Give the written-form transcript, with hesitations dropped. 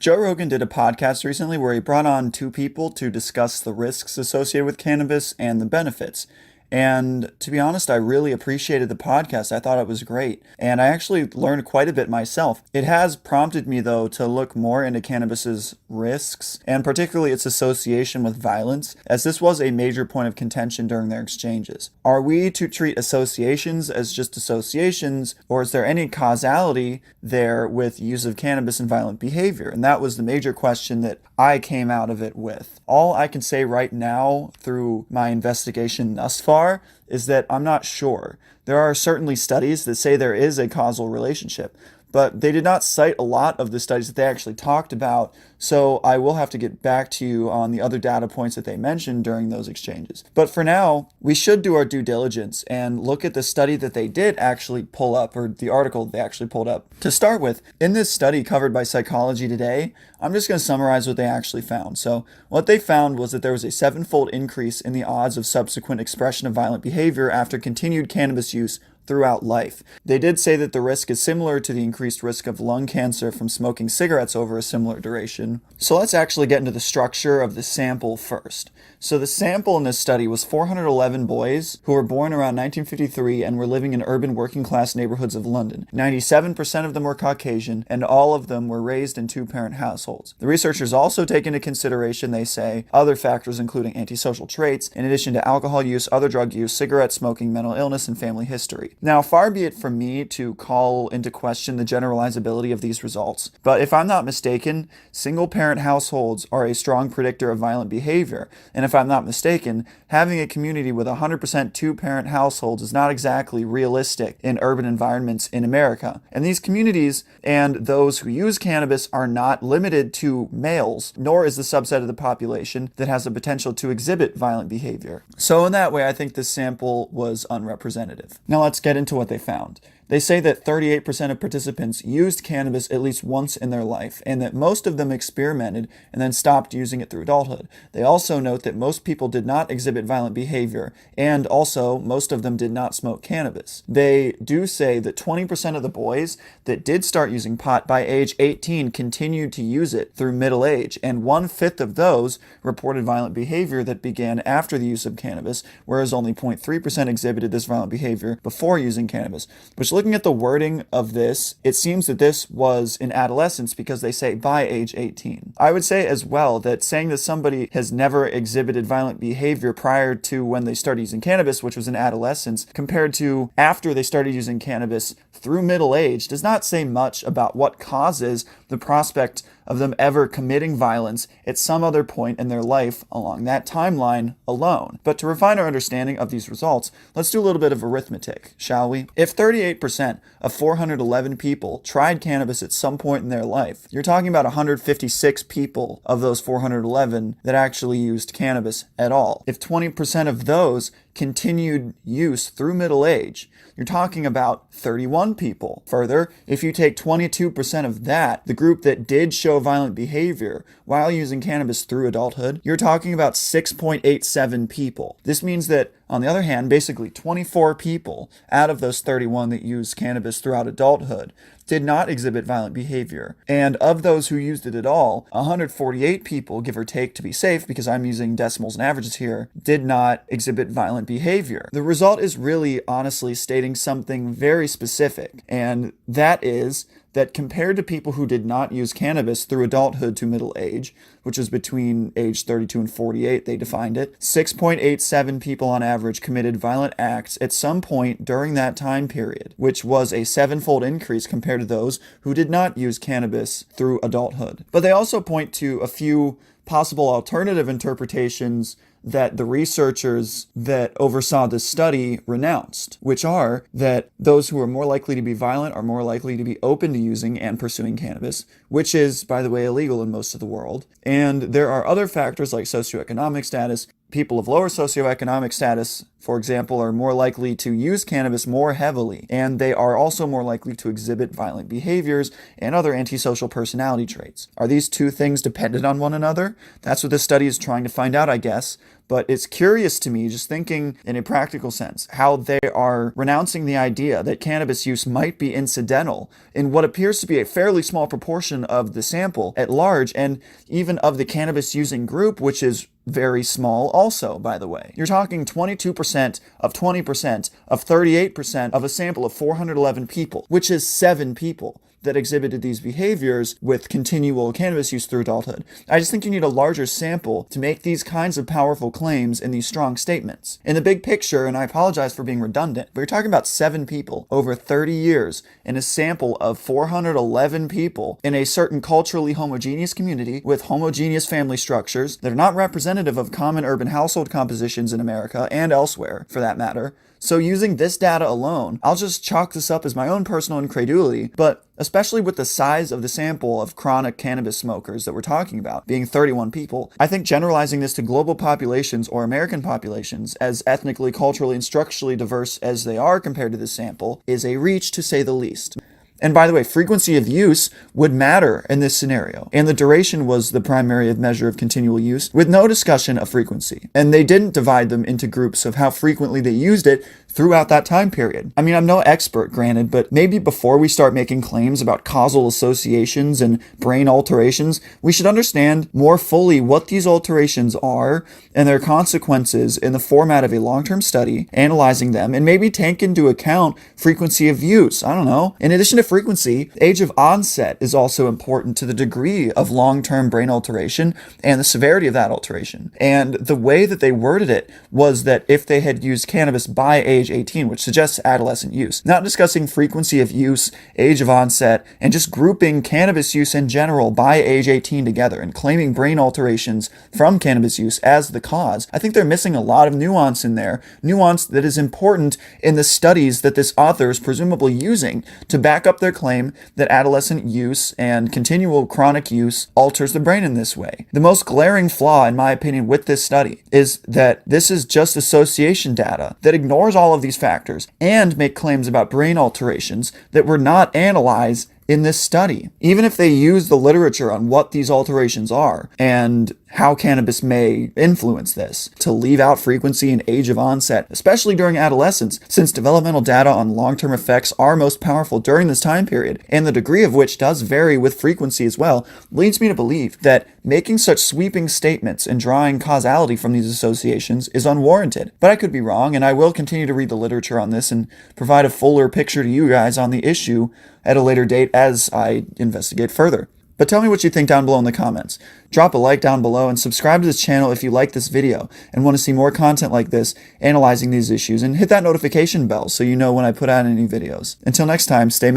Joe Rogan did a podcast recently where he brought on two people to discuss the risks associated with cannabis and the benefits. And to be honest, I really appreciated the podcast. I thought it was great. And I actually learned quite a bit myself. It has prompted me, though, to look more into cannabis's risks, and particularly its association with violence, as this was a major point of contention during their exchanges. Are we to treat associations as just associations, or is there any causality there with use of cannabis and violent behavior? And that was the major question that I came out of it with. All I can say right now through my investigation thus far is that I'm not sure. There are certainly studies that say there is a causal relationship, but they did not cite a lot of the studies that they actually talked about, so I will have to get back to you on the other data points that they mentioned during those exchanges. But for now, we should do our due diligence and look at the study that they did actually pull up, or the article they actually pulled up. To start with, in this study covered by Psychology Today, I'm just going to summarize what they actually found. So what they found was that there was a 7-fold increase in the odds of subsequent expression of violent behavior after continued cannabis use throughout life. They did say that the risk is similar to the increased risk of lung cancer from smoking cigarettes over a similar duration. So let's actually get into the structure of the sample first. So the sample in this study was 411 boys who were born around 1953 and were living in urban working class neighborhoods of London. 97% of them were Caucasian, and all of them were raised in two-parent households. The researchers also take into consideration, they say, other factors including antisocial traits, in addition to alcohol use, other drug use, cigarette smoking, mental illness, and family history. Now, far be it from me to call into question the generalizability of these results, but if I'm not mistaken, single-parent households are a strong predictor of violent behavior, and if I'm not mistaken, having a community with 100% two-parent households is not exactly realistic in urban environments in America. And these communities and those who use cannabis are not limited to males, nor is the subset of the population that has the potential to exhibit violent behavior. So in that way, I think this sample was unrepresentative. Now let's get into what they found. They say that 38% of participants used cannabis at least once in their life, and that most of them experimented and then stopped using it through adulthood. They also note that most people did not exhibit violent behavior, and also most of them did not smoke cannabis. They do say that 20% of the boys that did start using pot by age 18 continued to use it through middle age, and 1/5 of those reported violent behavior that began after the use of cannabis, whereas only 0.3% exhibited this violent behavior before using cannabis, which looking at the wording of this, it seems that this was in adolescence because they say by age 18. I would say as well that saying that somebody has never exhibited violent behavior prior to when they started using cannabis, which was in adolescence, compared to after they started using cannabis through middle age, does not say much about what causes the prospect of them ever committing violence at some other point in their life along that timeline alone. But to refine our understanding of these results, let's do a little bit of arithmetic, shall we? If 38% of 411 people tried cannabis at some point in their life, you're talking about 156 people of those 411 that actually used cannabis at all. If 20% of those continued use through middle age, you're talking about 31 people. Further, if you take 22% of that, the group that did show violent behavior while using cannabis through adulthood, you're talking about 6.87 people. This means that, on the other hand, basically 24 people out of those 31 that used cannabis throughout adulthood did not exhibit violent behavior. And of those who used it at all, 148 people, give or take to be safe, because I'm using decimals and averages here, did not exhibit violent behavior. The result is really honestly stating something very specific, and that is that compared to people who did not use cannabis through adulthood to middle age, which is between age 32 and 48, they defined it, 6.87 people on average committed violent acts at some point during that time period, which was a 7-fold increase compared to those who did not use cannabis through adulthood. But they also point to a few possible alternative interpretations that the researchers that oversaw this study renounced, which are that those who are more likely to be violent are more likely to be open to using and pursuing cannabis, which is, by the way, illegal in most of the world. And there are other factors like socioeconomic status. People of lower socioeconomic status, for example, are more likely to use cannabis more heavily, and they are also more likely to exhibit violent behaviors and other antisocial personality traits. Are these two things dependent on one another? That's what this study is trying to find out, I guess. but it's curious to me, just thinking in a practical sense, how they are renouncing the idea that cannabis use might be incidental in what appears to be a fairly small proportion of the sample at large, and even of the cannabis using group, which is very small also, by the way. You're talking 22% of 20% of 38% of a sample of 411 people, which is 7 people that exhibited these behaviors with continual cannabis use through adulthood. I just think you need a larger sample to make these kinds of powerful claims and these strong statements. In the big picture, and I apologize for being redundant, but you're talking about 7 people over 30 years in a sample of 411 people in a certain culturally homogeneous community with homogeneous family structures that are not representative of common urban household compositions in America and elsewhere, for that matter. So using this data alone, I'll just chalk this up as my own personal incredulity, but especially with the size of the sample of chronic cannabis smokers that we're talking about, being 31 people, I think generalizing this to global populations or American populations, as ethnically, culturally, and structurally diverse as they are compared to this sample, is a reach to say the least. And by the way, frequency of use would matter in this scenario, and the duration was the primary measure of continual use, with no discussion of frequency. And they didn't divide them into groups of how frequently they used it throughout that time period. I mean, I'm no expert, granted, but maybe before we start making claims about causal associations and brain alterations, we should understand more fully what these alterations are and their consequences in the format of a long-term study, analyzing them, and maybe take into account frequency of use. I don't know. In addition to frequency, age of onset is also important to the degree of long-term brain alteration and the severity of that alteration. And the way that they worded it was that if they had used cannabis by age 18, which suggests adolescent use, not discussing frequency of use, age of onset, and just grouping cannabis use in general by age 18 together and claiming brain alterations from cannabis use as the cause. I think they're missing a lot of nuance in there, nuance that is important in the studies that this author is presumably using to back up their claim that adolescent use and continual chronic use alters the brain in this way. The most glaring flaw, in my opinion, with this study is that this is just association data that ignores all of these factors and make claims about brain alterations that were not analyzed in this study. Even if they use the literature on what these alterations are and how cannabis may influence this, to leave out frequency and age of onset, especially during adolescence, since developmental data on long-term effects are most powerful during this time period, and the degree of which does vary with frequency as well, leads me to believe that making such sweeping statements and drawing causality from these associations is unwarranted. But I could be wrong, and I will continue to read the literature on this and provide a fuller picture to you guys on the issue at a later date as I investigate further. But tell me what you think down below in the comments. Drop a like down below and subscribe to this channel if you like this video and want to see more content like this analyzing these issues, and hit that notification bell so you know when I put out any videos. Until next time, stay